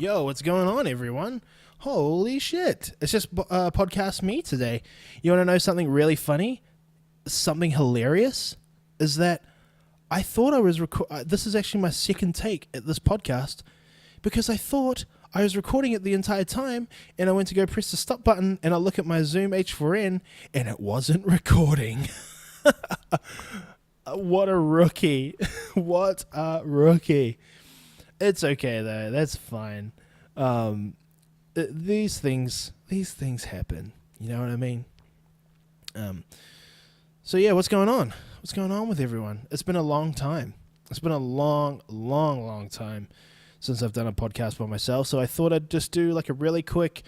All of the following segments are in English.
Yo, what's going on, everyone? Holy shit. It's just podcast me today. You want to know something really funny? Something hilarious? Is that I thought I was this is actually my second take at this podcast because I thought I was recording it the entire time and I went to go press the stop button and I look at my Zoom H4n and it wasn't recording. What a rookie. What a rookie. It's okay though. That's fine. These things happen. You know what I mean? So yeah, what's going on? What's going on with everyone? It's been a long time. It's been a long time since I've done a podcast by myself. So I thought I'd just do like a really quick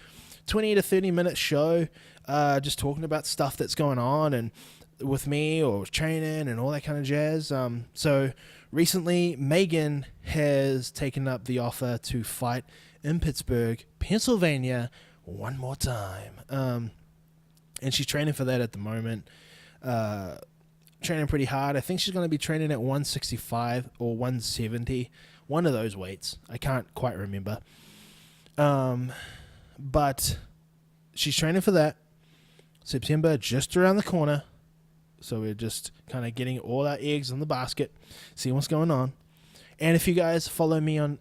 20 to 30 minute show, just talking about stuff that's going on and with me or training and all that kind of jazz. So recently, Megan has taken up the offer to fight in Pittsburgh, Pennsylvania, one more time. And she's training for that at the moment. Training pretty hard. I think she's going to be training at 165 or 170, one of those weights. I can't quite remember. But she's training for that. September just around the corner. So we're just kind of getting all our eggs in the basket, seeing what's going on. And if you guys follow me on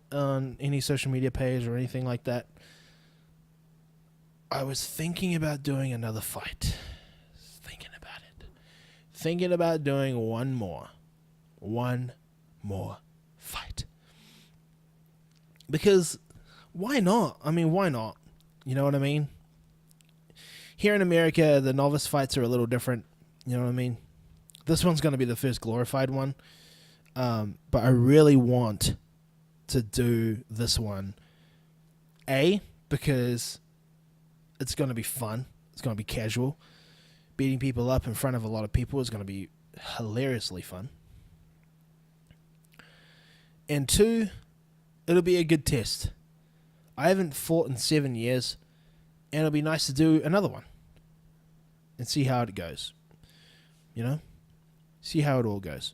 any social media page or anything like that, I was thinking about doing another fight. Thinking about doing one more fight. Because why not? I mean, why not? You know what I mean? Here in America, the novice fights are a little different. You know what I mean? This one's going to be the first glorified one. But I really want to do this one. Because it's going to be fun. It's going to be casual. Beating people up in front of a lot of people is going to be hilariously fun. And 2, it'll be a good test. I haven't fought in 7 years, and it'll be nice to do another one and see how it goes. You know? See how it all goes.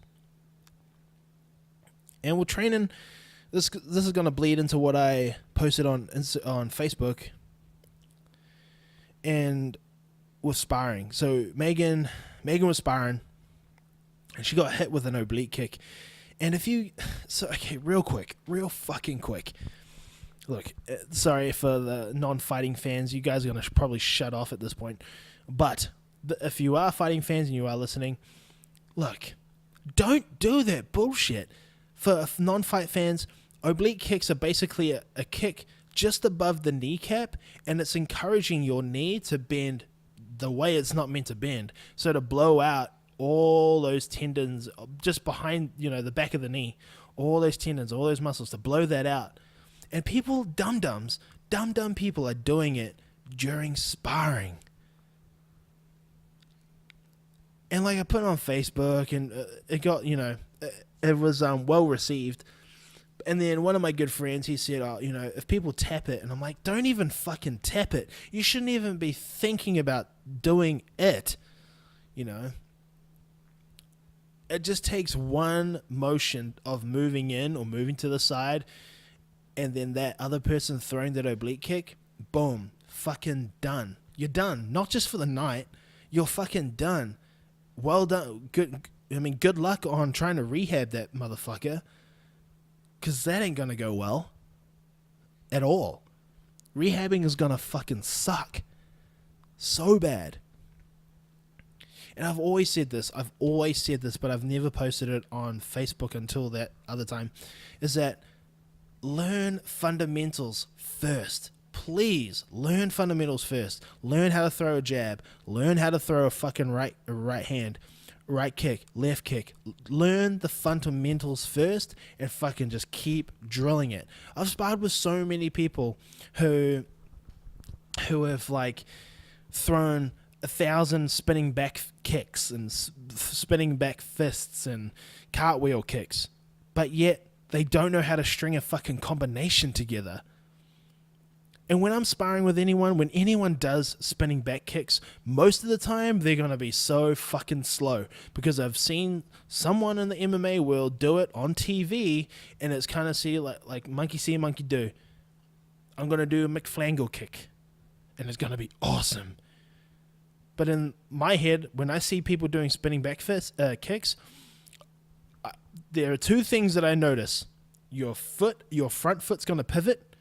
And we're training. This is going to bleed into what I posted on Facebook. And with sparring. So Megan was sparring. And she got hit with an oblique kick. And real fucking quick. Look, sorry for the non-fighting fans. You guys are going to probably shut off at this point. But if you are fighting fans and you are listening, look, don't do that bullshit. For non-fight fans, oblique kicks are basically a kick just above the kneecap, and it's encouraging your knee to bend the way it's not meant to bend. So to blow out all those tendons just behind, the back of the knee, all those tendons, all those muscles, to blow that out. And people, dumb people are doing it during sparring. And like I put it on Facebook, and it got, it was well received. And then one of my good friends, he said, if people tap it, and I'm like, don't even fucking tap it. You shouldn't even be thinking about doing it. It just takes one motion of moving in or moving to the side, and then that other person throwing that oblique kick, boom, fucking done. You're done. Not just for the night. You're fucking done. Well done. Good luck on trying to rehab that motherfucker, because that ain't going to go well at all. Rehabbing is going to fucking suck so bad. And I've always said this, but I've never posted it on Facebook until that other time, is that learn fundamentals first. Please learn fundamentals first. Learn how to throw a jab. Learn how to throw a fucking right hand, right kick, left kick. Learn the fundamentals first and fucking just keep drilling it. I've sparred with so many people who have like thrown 1,000 spinning back kicks and spinning back fists and cartwheel kicks, but yet they don't know how to string a fucking combination together. And when I'm sparring with anyone, when anyone does spinning back kicks, most of the time they're going to be so fucking slow, because I've seen someone in the MMA world do it on TV, and it's kind of like monkey see, monkey do. I'm going to do a McFlangle kick, and it's going to be awesome. But in my head, when I see people doing spinning back kicks, there are two things that I notice. Your front foot's going to pivot,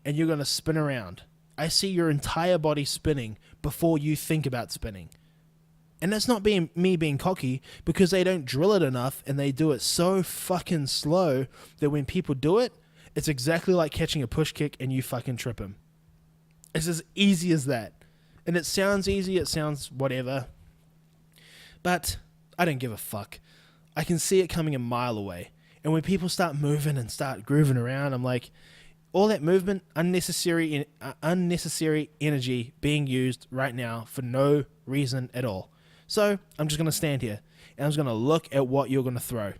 and you're going to spin around. I see your entire body spinning before you think about spinning. And that's not me being cocky, because they don't drill it enough, and they do it so fucking slow that when people do it, it's exactly like catching a push kick and you fucking trip them. It's as easy as that. And it sounds easy, it sounds whatever. But I don't give a fuck. I can see it coming a mile away. And when people start moving and start grooving around, I'm like, all that movement, unnecessary energy being used right now for no reason at all. So I'm just going to stand here and I'm just going to look at what you're going to throw,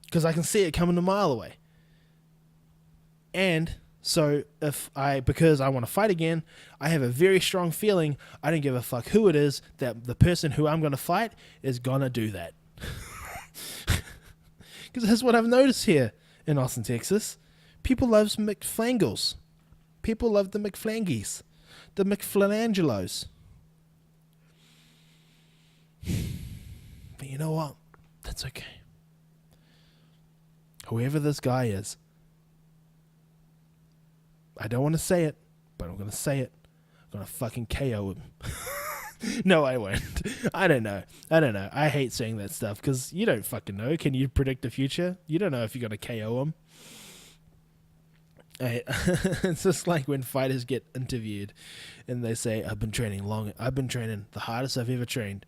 because I can see it coming a mile away. And so because I want to fight again, I have a very strong feeling I don't give a fuck who it is, that the person who I'm going to fight is going to do that. Because that's what I've noticed here in Austin, Texas. People love McFlangles. People love the McFlangies. The McFlanangelos. But you know what? That's okay. Whoever this guy is, I don't want to say it, but I'm going to say it. I'm going to fucking KO him. No, I won't. I don't know. I hate saying that stuff because you don't fucking know. Can you predict the future? You don't know if you're going to KO him. It's just like when fighters get interviewed and they say, I've been training the hardest I've ever trained.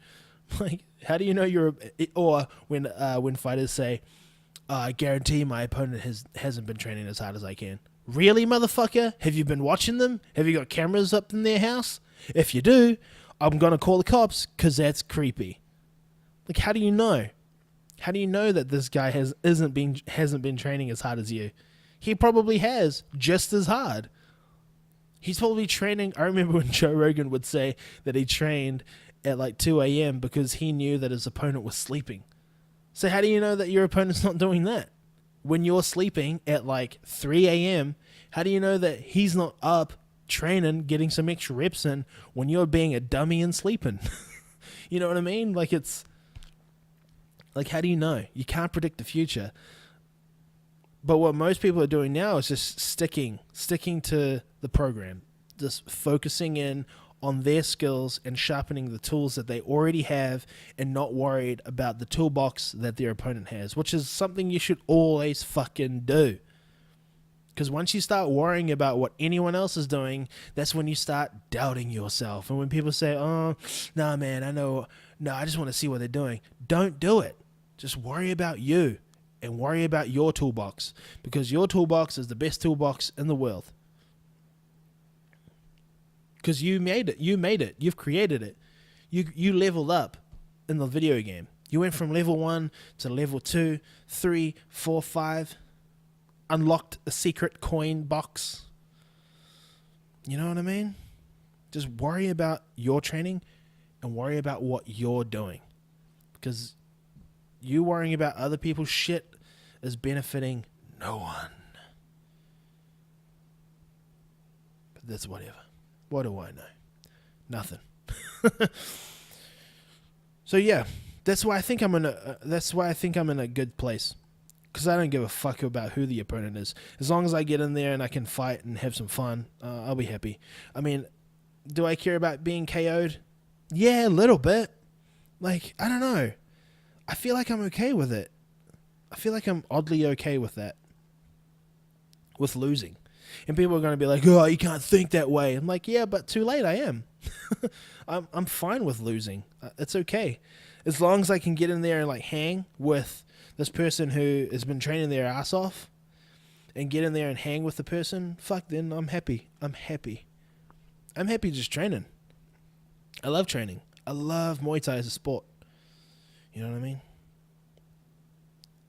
Like, how do you know or when fighters say, I guarantee my opponent hasn't been training as hard as I can. Really, motherfucker? Have you been watching them? Have you got cameras up in their house? If you do, I'm going to call the cops because that's creepy. Like, how do you know? How do you know that this guy hasn't been training as hard as you? He probably has, just as hard. He's probably training. I remember when Joe Rogan would say that he trained at like 2 a.m. because he knew that his opponent was sleeping. So how do you know that your opponent's not doing that? When you're sleeping at like 3 a.m., how do you know that he's not up training, getting some extra reps in when you're being a dummy and sleeping? You know what I mean? Like, it's like, how do you know? You can't predict the future. But what most people are doing now is just sticking to the program, just focusing in on their skills and sharpening the tools that they already have and not worried about the toolbox that their opponent has, which is something you should always fucking do. Because once you start worrying about what anyone else is doing, that's when you start doubting yourself. And when people say, oh, nah, man, I just want to see what they're doing. Don't do it. Just worry about you and worry about your toolbox, because your toolbox is the best toolbox in the world. Because you made it. You've created it. You leveled up in the video game. You went from level 1 to level 2, 3, 4, 5. Unlocked a secret coin box. You know what I mean? Just worry about your training and worry about what you're doing. Because you worrying about other people's shit is benefiting no one. But that's whatever. What do I know? Nothing. So yeah, that's why I think I'm in a good place, because I don't give a fuck about who the opponent is. As long as I get in there and I can fight and have some fun, I'll be happy. I mean, do I care about being KO'd? Yeah, a little bit. Like, I don't know. I feel like I'm okay with it. I feel like I'm oddly okay with that. With losing. And people are going to be like, oh, you can't think that way. I'm like, yeah, but too late, I am. I'm fine with losing. It's okay. As long as I can get in there and like hang with this person who has been training their ass off and get in there and hang with the person, fuck, then I'm happy. I'm happy just training. I love training. I love Muay Thai as a sport. You know what I mean?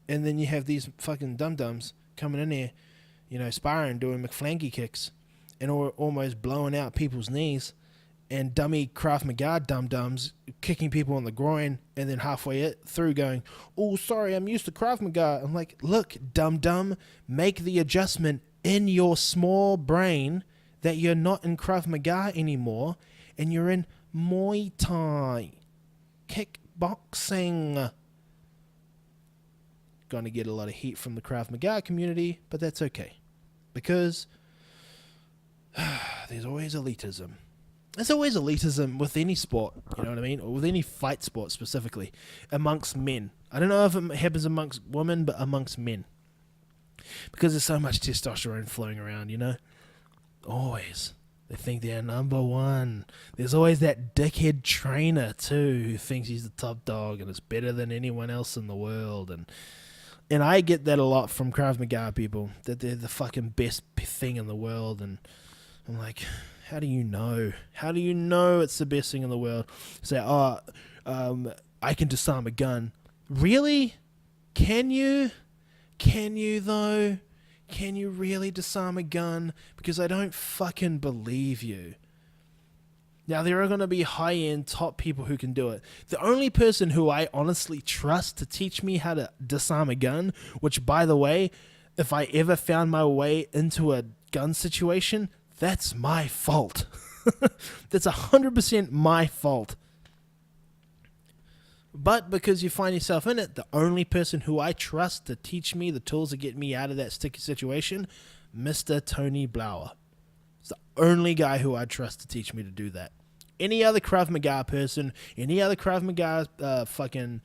And then you have these fucking Dumdums coming in here, you know, sparring, doing McFlanky kicks and almost blowing out people's knees, and dummy Krav Maga Dumdums kicking people on the groin and then halfway through going, oh, sorry, I'm used to Krav Maga. I'm like, look, dum-dum, make the adjustment in your small brain that you're not in Krav Maga anymore and you're in Muay Thai, kickboxing. Going to get a lot of heat from the Krav Maga community, but that's okay. Because there's always elitism. There's always elitism with any sport, you know what I mean? Or with any fight sport specifically, amongst men. I don't know if it happens amongst women, but amongst men. Because there's so much testosterone flowing around, you know? Always. They think they're number one. There's always that dickhead trainer, too, who thinks he's the top dog and is better than anyone else in the world. And I get that a lot from Krav Maga people, that they're the fucking best thing in the world. And I'm like, how do you know? How do you know it's the best thing in the world? Say, I can disarm a gun. Really? Can you? Can you, though? Can you really disarm a gun? Because I don't fucking believe you. Now, there are going to be high-end top people who can do it. The only person who I honestly trust to teach me how to disarm a gun, which, by the way, if I ever found my way into a gun situation, that's my fault. That's 100% my fault. But because you find yourself in it, the only person who I trust to teach me the tools to get me out of that sticky situation, Mr. Tony Blauer. It's the only guy who I trust to teach me to do that. Any other Krav Maga person, any other Krav Maga fucking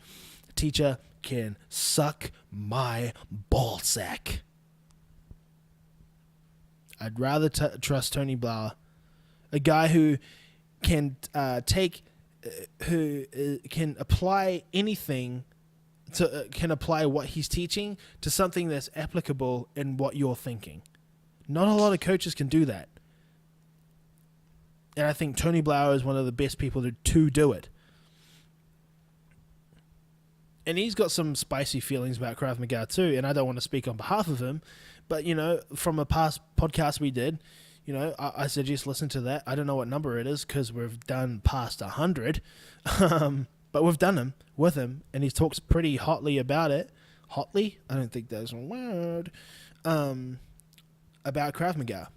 teacher can suck my ballsack. I'd rather trust Tony Blauer, a guy who can can apply anything can apply what he's teaching to something that's applicable in what you're thinking. Not a lot of coaches can do that. And I think Tony Blauer is one of the best people to do it. And he's got some spicy feelings about Krav Maga too, and I don't want to speak on behalf of him, but, you know, from a past podcast we did, you know, I suggest listen to that. I don't know what number it is because we've done past 100, but we've done them with him, and he talks pretty hotly about it. Hotly? I don't think that's a word. About Krav Maga.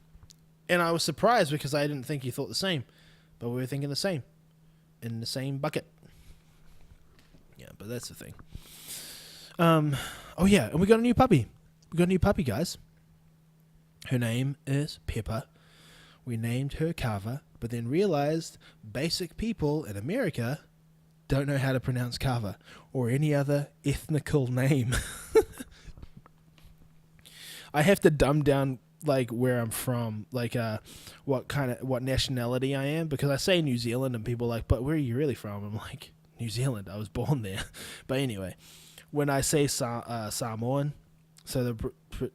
And I was surprised because I didn't think he thought the same, but we were thinking the same, in the same bucket. Yeah, but that's the thing. Oh yeah, and we got a new puppy. We got a new puppy, guys. Her name is Pepper. We named her Carver, but then realized basic people in America don't know how to pronounce Carver or any other ethnical name. I have to dumb down like where I'm from, like what nationality I am, because I say New Zealand and people are like, but where are you really from? I'm like, New Zealand. I was born there. But anyway, when I say Samoan, so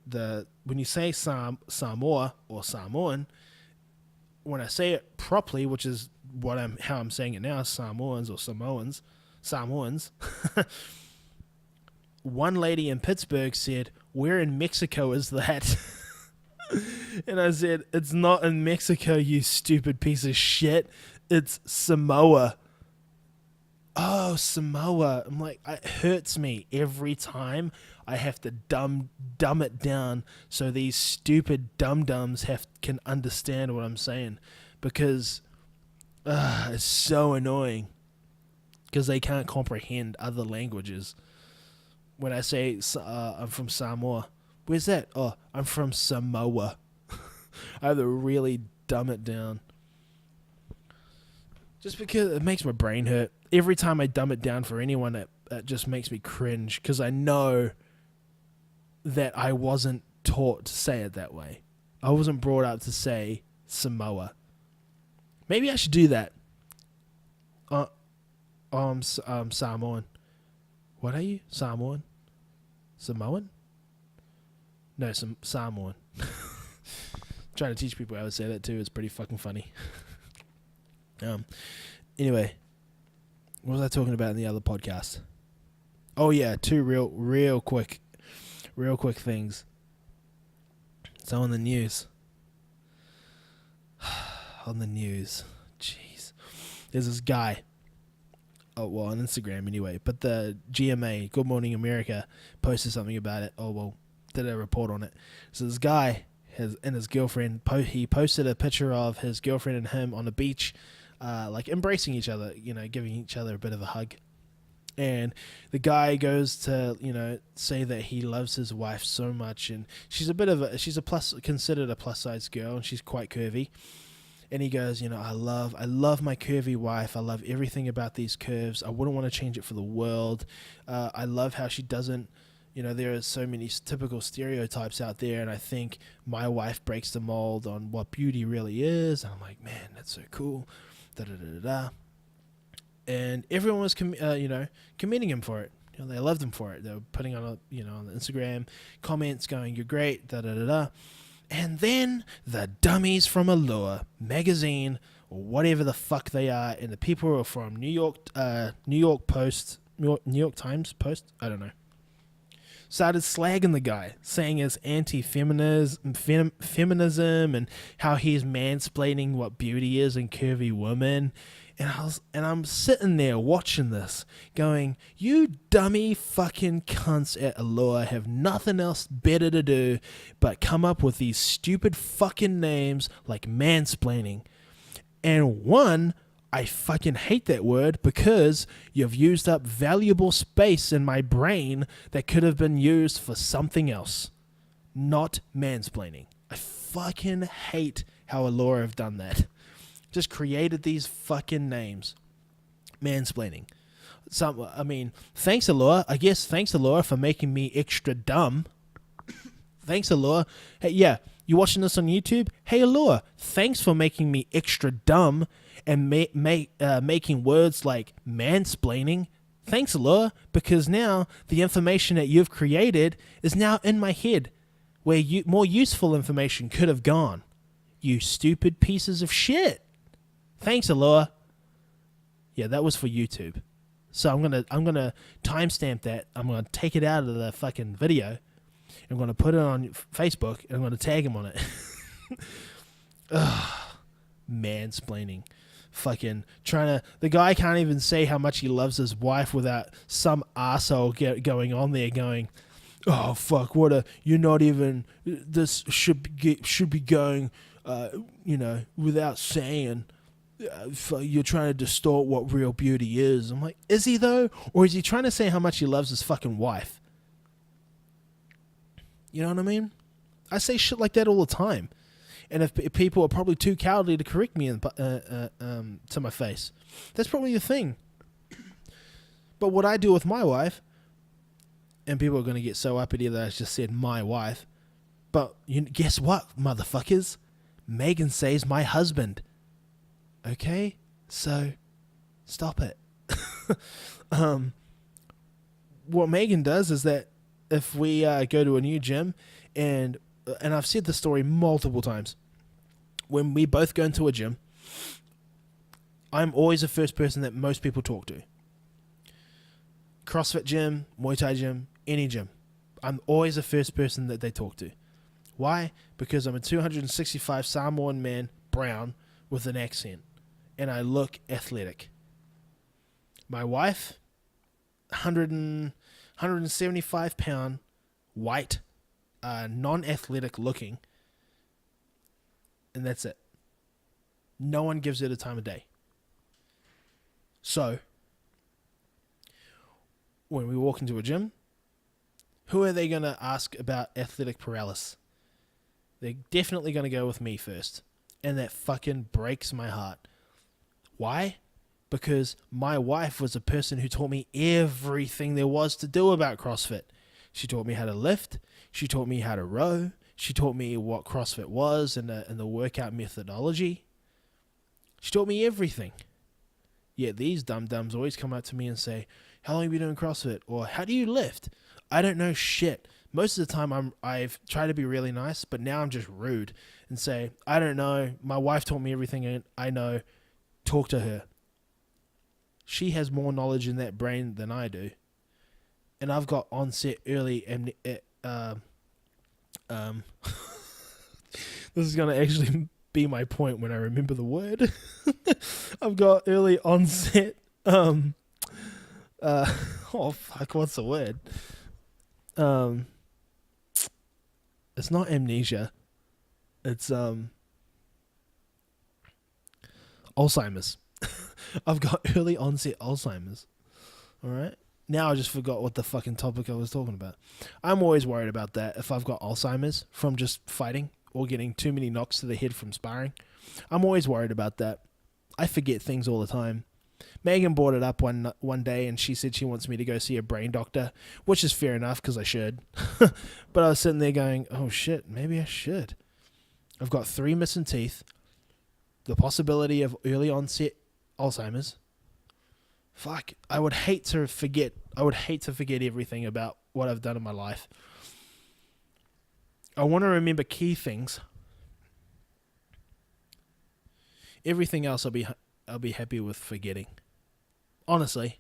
the when you say Samoa or Samoan, when I say it properly, which is how I'm saying it now, Samoans or Samoans. One lady in Pittsburgh said, "Where in Mexico is that?" And I said, "It's not in Mexico, you stupid piece of shit. It's Samoa." Oh, Samoa. I'm like, it hurts me every time I have to dumb it down so these stupid Dumdums can understand what I'm saying, because it's so annoying because they can't comprehend other languages. When I say I'm from Samoa, where's that? Oh, I'm from Samoa. I have to really dumb it down. Just because it makes my brain hurt. Every time I dumb it down for anyone, that just makes me cringe, because I know that I wasn't taught to say it that way. I wasn't brought up to say Samoa. Maybe I should do that. I'm Samoan. What are you? Samoan? Samoan? No, Samoan. Trying to teach people how to say that too. It's pretty fucking funny. Anyway, what was I talking about in the other podcast? Oh yeah, two real quick things. So on the news. On the news. Jeez. There's this guy. Oh, well, on Instagram anyway. But the GMA, Good Morning America, posted something about it. Oh, well, did a report on it. So this guy his girlfriend. He posted a picture of his girlfriend and him on the beach, like embracing each other, giving each other a bit of a hug. And the guy goes to, say that he loves his wife so much, and she's considered a plus size girl, and she's quite curvy. And he goes, I love my curvy wife. I love everything about these curves. I wouldn't want to change it for the world. I love how she doesn't, there are so many typical stereotypes out there, and I think my wife breaks the mold on what beauty really is. And I'm like, man, that's so cool. Da da da da. And everyone was, commending him for it. They loved him for it. They were putting on, on the Instagram comments going, "You're great." Da da da da. And then the dummies from Allure magazine, or whatever the fuck they are, and the people who are from New York Times Post, I don't know, started slagging the guy, saying it's anti-feminism, feminism, and how he's mansplaining what beauty is in curvy women. And I'm sitting there watching this, going, "You dummy fucking cunts at Allure have nothing else better to do but come up with these stupid fucking names like mansplaining." And one, I fucking hate that word because you've used up valuable space in my brain that could have been used for something else, not mansplaining. I fucking hate how Allure have done that. Just created these fucking names. Mansplaining. Thanks Allure. I guess thanks Allure for making me extra dumb. Thanks Allure. Hey, yeah, you watching this on YouTube? Hey Allure, thanks for making me extra dumb and making words like mansplaining. Thanks Allure, because now the information that you've created is now in my head, where more useful information could have gone. You stupid pieces of shit. Thanks, Allure. Yeah, that was for YouTube. So I'm gonna timestamp that. I'm gonna take it out of the fucking video. I'm gonna put it on Facebook, and I'm gonna tag him on it. Ugh, mansplaining. Fucking the guy can't even say how much he loves his wife without some arsehole going on there going, "Oh fuck, you're not even, this should be going, without saying, you're trying to distort what real beauty is." I'm like, is he though? Or is he trying to say how much he loves his fucking wife? You know what I mean? I say shit like that all the time. And if people are probably too cowardly to correct me to my face, that's probably the thing. But what I do with my wife, and people are going to get so uppity that I just said my wife, but guess what, motherfuckers? Megan says my husband. Okay, so stop it. What Megan does is that if we go to a new gym, and I've said this story multiple times, when we both go into a gym, I'm always the first person that most people talk to. CrossFit gym, Muay Thai gym, any gym. I'm always the first person that they talk to. Why? Because I'm a 265 Samoan man, brown, with an accent. And I look athletic. My wife, 175 pound, white, non-athletic looking. And that's it. No one gives it a time of day. So, when we walk into a gym, who are they going to ask about athletic paralysis? They're definitely going to go with me first. And that fucking breaks my heart. Why? Because my wife was a person who taught me everything there was to do about CrossFit. She taught me how to lift. She taught me how to row. She taught me what CrossFit was and the workout methodology. She taught me everything. Yet these Dumdums always come up to me and say, "How long have you been doing CrossFit?" Or, "How do you lift?" I don't know shit. Most of the time I've tried to be really nice, but now I'm just rude and say, "I don't know. My wife taught me everything I know. Talk to her." She has more knowledge in that brain than I do. And I've got onset early this is going to actually be my point when I remember the word. I've got early onset oh fuck, what's the word? It's not amnesia. It's Alzheimer's. I've got early onset Alzheimer's. All right. Now I just forgot what the fucking topic I was talking about. I'm always worried about that if I've got Alzheimer's from just fighting or getting too many knocks to the head from sparring. I'm always worried about that. I forget things all the time. Megan brought it up one day, and she said she wants me to go see a brain doctor, which is fair enough because I should. But I was sitting there going, oh shit, maybe I should. I've got 3 missing teeth, the possibility of early onset Alzheimer's. Fuck, I would hate to forget everything about what I've done in my life. I want to remember key things. Everything else I'll be happy with forgetting. Honestly.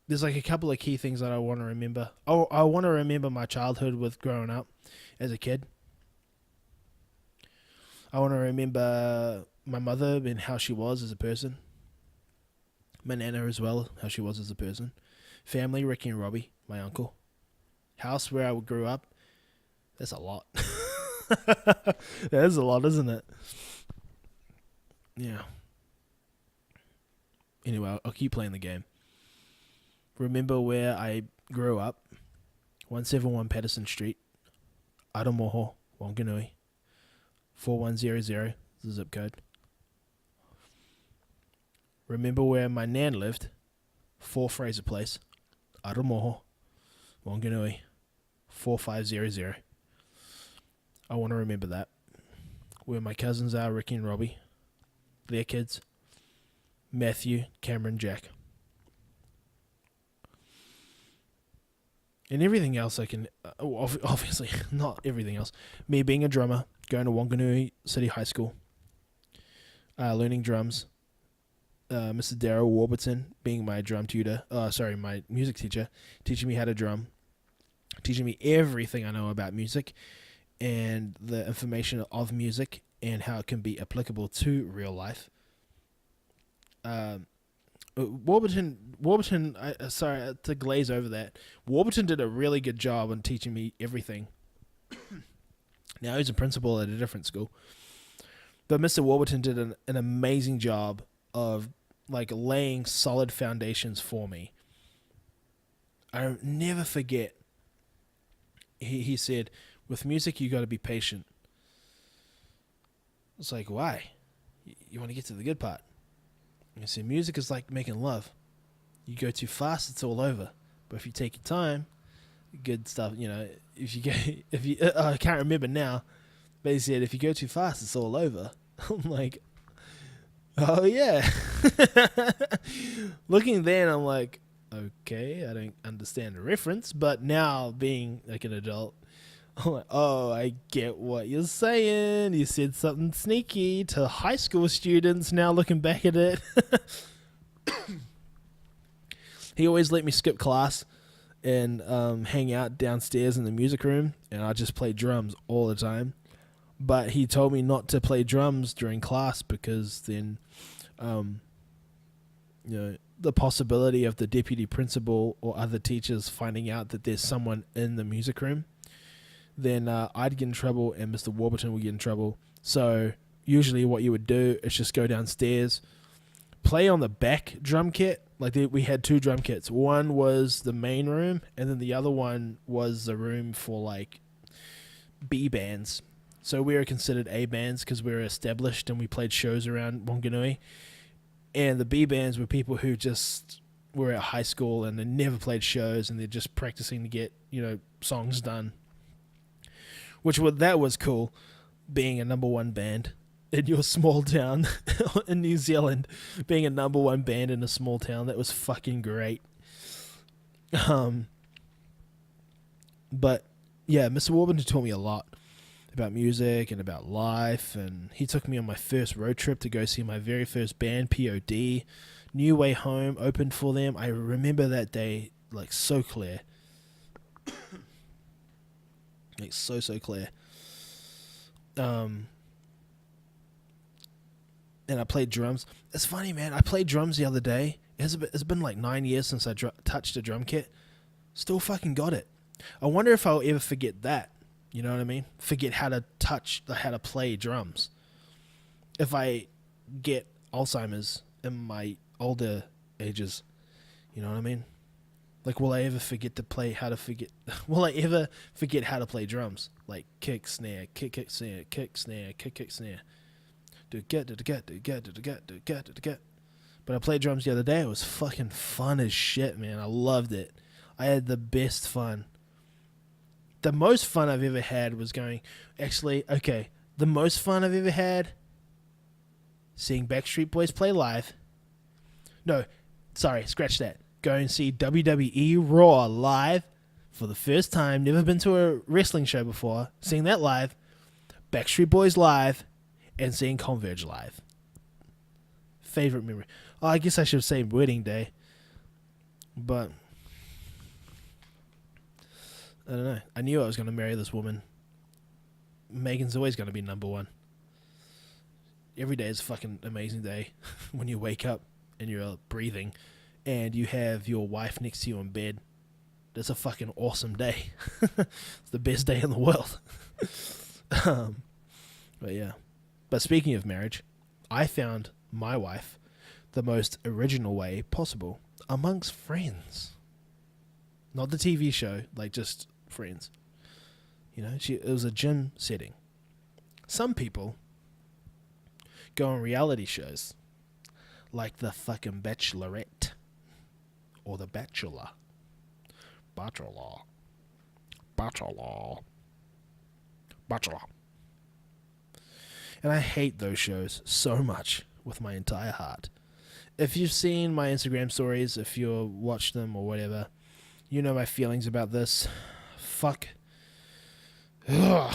There's like a couple of key things that I want to remember. Oh, I want to remember my childhood with growing up as a kid. I want to remember my mother and how she was as a person. My nana as well, how she was as a person. Family, Ricky and Robbie, my uncle. House where I grew up. That's a lot. That is a lot, isn't it? Yeah. Anyway, I'll keep playing the game. Remember where I grew up. 171 Patterson Street. Aramoho, Wanganui. 4100 is the zip code. Remember where my nan lived. 4 Fraser Place. Aramoho, Wanganui. 4500. I want to remember that. Where my cousins are, Ricky and Robbie. Their kids. Matthew, Cameron, Jack. And everything else I can... obviously, not everything else. Me being a drummer. Going to Wanganui City High School. Learning drums. Mr. Darryl Warburton being my drum tutor. My music teacher. Teaching me how to drum. Teaching me everything I know about music. And the information of music. And how it can be applicable to real life. Warburton, sorry to glaze over that. Warburton did a really good job on teaching me everything. Now he's a principal at a different school. But Mr. Warburton did an amazing job of like laying solid foundations for me. I'll never forget. He said, with music you got to be patient. It's like, why? You want to get to the good part. I said, music is like making love. You go too fast, it's all over. But if you take your time, good stuff, I can't remember now, but he said, if you go too fast, it's all over. I'm like, oh yeah. Looking then, I'm like, okay, I don't understand the reference, but now being like an adult, I'm like, oh, I get what you're saying. You said something sneaky to high school students now looking back at it. He always let me skip class and hang out downstairs in the music room, and I just play drums all the time. But he told me not to play drums during class because then, the possibility of the deputy principal or other teachers finding out that there's someone in the music room, then I'd get in trouble and Mr. Warburton would get in trouble. So usually what you would do is just go downstairs, play on the back drum kit. Like we had 2 drum kits. One was the main room, and then the other one was the room for like B bands. So we were considered A bands because we were established and we played shows around Wanganui. And the B bands were people who just were at high school and they never played shows and they're just practicing to get, songs done. That was cool, being a number 1 band in your small town in New Zealand, being a number 1 band in a small town. That was fucking great. But yeah, Mr. Warburton taught me a lot about music and about life, and he took me on my first road trip to go see my very first band, POD. New Way Home opened for them. I remember that day like so clear. Like so clear. And I played drums. It's funny, man. I played drums the other day. It's been like 9 years since I touched a drum kit. Still fucking got it. I wonder if I'll ever forget that. You know what I mean? Forget how to how to play drums. If I get Alzheimer's in my older ages, you know what I mean? Like, will I ever forget will I ever forget how to play drums? Like kick, snare, kick, snare, kick, snare, kick, snare. But I played drums the other day. It was fucking fun as shit, man. I loved it. I had the best fun. The most fun I've ever had was the most fun I've ever had seeing Backstreet Boys play live. No, sorry, scratch that. Go and see WWE Raw live for the first time. Never been to a wrestling show before. Seeing that live. Backstreet Boys live. And seeing Converge live. Favorite memory. Oh, I guess I should say wedding day. But I don't know. I knew I was going to marry this woman. Megan's always going to be number one. Every day is a fucking amazing day when you wake up and you're breathing and you have your wife next to you in bed. That's a fucking awesome day. It's the best day in the world. But yeah. But speaking of marriage, I found my wife the most original way possible amongst friends. Not the TV show, like just friends. You know, it was a gym setting. Some people go on reality shows like the fucking Bachelorette or the Bachelor. Bachelor. And I hate those shows so much with my entire heart. If you've seen my Instagram stories, if you watch them or whatever, you know my feelings about this. Fuck. Ugh.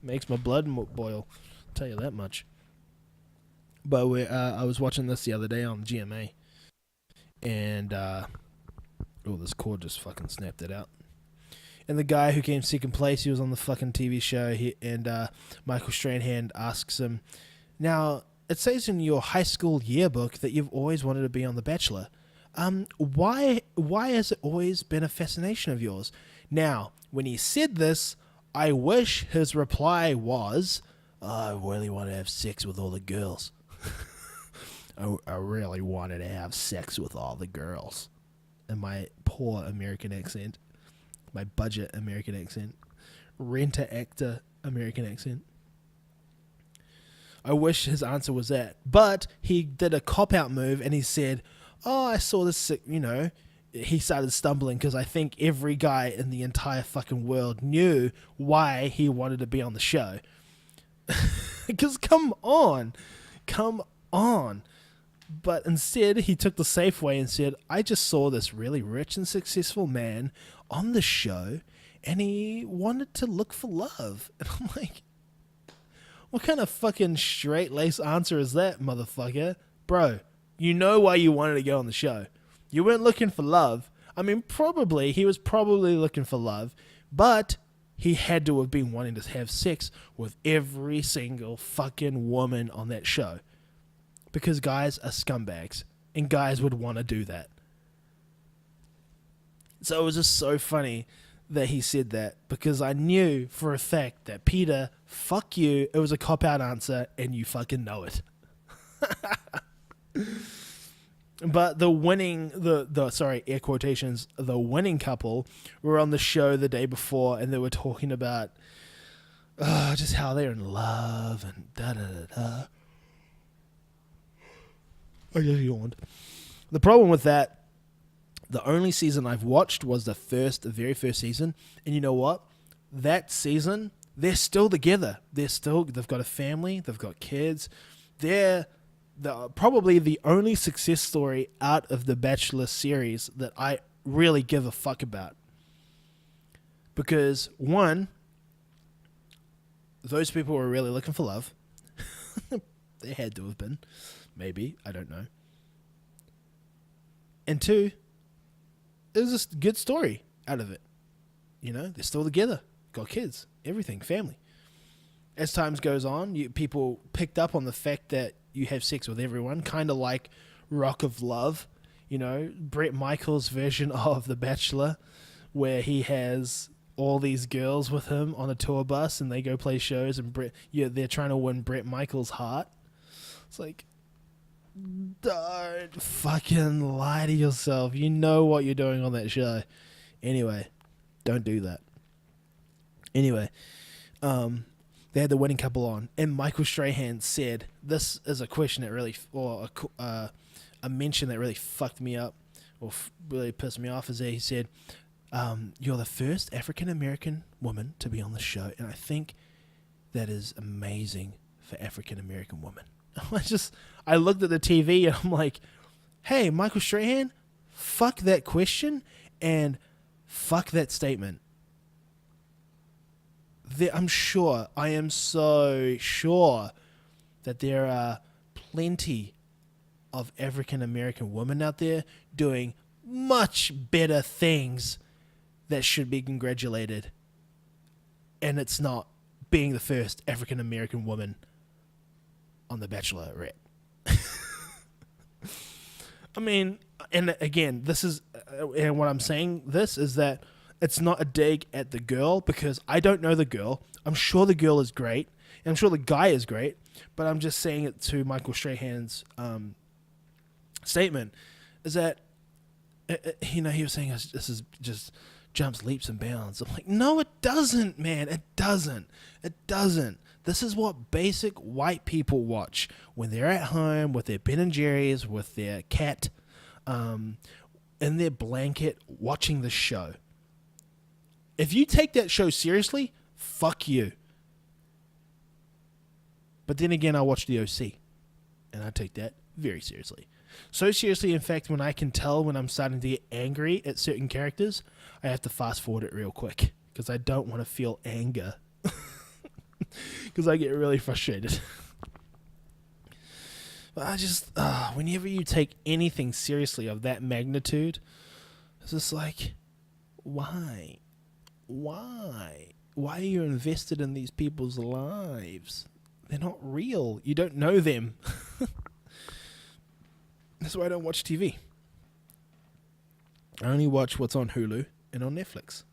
Makes my blood boil. I'll tell you that much. But I was watching this the other day on GMA. And, this cord just fucking snapped it out. And the guy who came second place, he was on the fucking TV show, and Michael Strahan asks him, now, it says in your high school yearbook that you've always wanted to be on The Bachelor. Why has it always been a fascination of yours? Now, when he said this, I wish his reply was, I really want to have sex with all the girls. I really wanted to have sex with all the girls. In my poor American accent. My budget American accent. Rent-a-actor American accent. I wish his answer was that. But he did a cop-out move and he said, I saw this, he started stumbling because I think every guy in the entire fucking world knew why he wanted to be on the show. Because come on. But instead, he took the safe way and said, I just saw this really rich and successful man on the show, and he wanted to look for love. And I'm like, what kind of fucking straight-laced answer is that, motherfucker? Bro, you know why you wanted to go on the show. You weren't looking for love. I mean, he was probably looking for love, but he had to have been wanting to have sex with every single fucking woman on that show. Because guys are scumbags, and guys would want to do that. So it was just so funny that he said that, because I knew for a fact that Peter, fuck you, it was a cop-out answer, and you fucking know it. But the winning, air quotations, the winning couple were on the show the day before, and they were talking about just how they're in love and da-da-da-da. I just yawned. The problem with that, the only season I've watched was the very first season. And you know what? That season, they're still together. They've got a family. They've got kids. They're probably the only success story out of the Bachelor series that I really give a fuck about. Because, one, those people were really looking for love. They had to have been. Maybe. I don't know. And two, it was a good story out of it. They're still together. Got kids. Everything. Family. As time goes on, people picked up on the fact that you have sex with everyone. Kind of like Rock of Love. Brett Michaels' version of The Bachelor, where he has all these girls with him on a tour bus, and they go play shows, and they're trying to win Bret Michaels' heart. It's like, don't fucking lie to yourself. You know what you're doing on that show. Anyway, don't do that. Anyway, they had the winning couple on, and Michael Strahan said, this is a question that really, or a mention that really fucked me up, or really pissed me off, is that he said, you're the first African-American woman to be on the show, and I think that is amazing for African-American women. I looked at the TV, and I'm like, hey, Michael Strahan, fuck that question, and fuck that statement. I am so sure that there are plenty of African American women out there doing much better things that should be congratulated. And it's not being the first African American woman on the Bachelorette. I mean, and again, this is, and what I'm saying this is that it's not a dig at the girl, because I don't know the girl. I'm sure the girl is great, and I'm sure the guy is great, but I'm just saying it to Michael Strahan's statement, is that, he was saying this is just jumps, leaps, and bounds. I'm like, no, it doesn't, man. It doesn't. It doesn't. This is what basic white people watch when they're at home with their Ben and Jerry's, with their cat, in their blanket, watching the show. If you take that show seriously, fuck you. But then again, I watch the OC, and I take that very seriously. So seriously, in fact, when I can tell when I'm starting to get angry at certain characters, I have to fast forward it real quick, because I don't want to feel anger. Because I get really frustrated. But I just, whenever you take anything seriously of that magnitude, it's just like, why? Why? Why are you invested in these people's lives? They're not real. You don't know them. That's why I don't watch TV. I only watch what's on Hulu and on Netflix.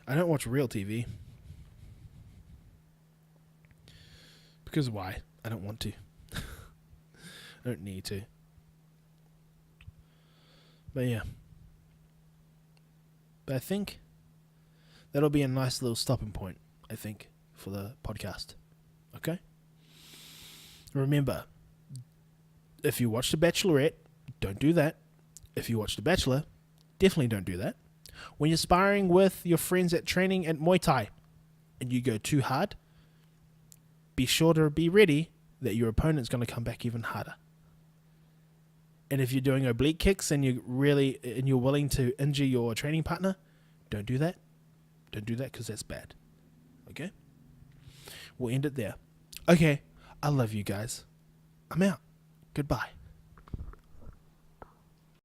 I don't watch real TV. Because why? I don't want to. I don't need to. But yeah. But I think that'll be a nice little stopping point, I think, for the podcast. Okay? Remember, if you watch The Bachelorette, don't do that. If you watch The Bachelor, definitely don't do that. When you're sparring with your friends at training at Muay Thai and you go too hard, be sure to be ready that your opponent's going to come back even harder. And if you're doing oblique kicks and you're willing to injure your training partner, don't do that. Don't do that, because that's bad. Okay? We'll end it there. Okay. I love you guys. I'm out. Goodbye.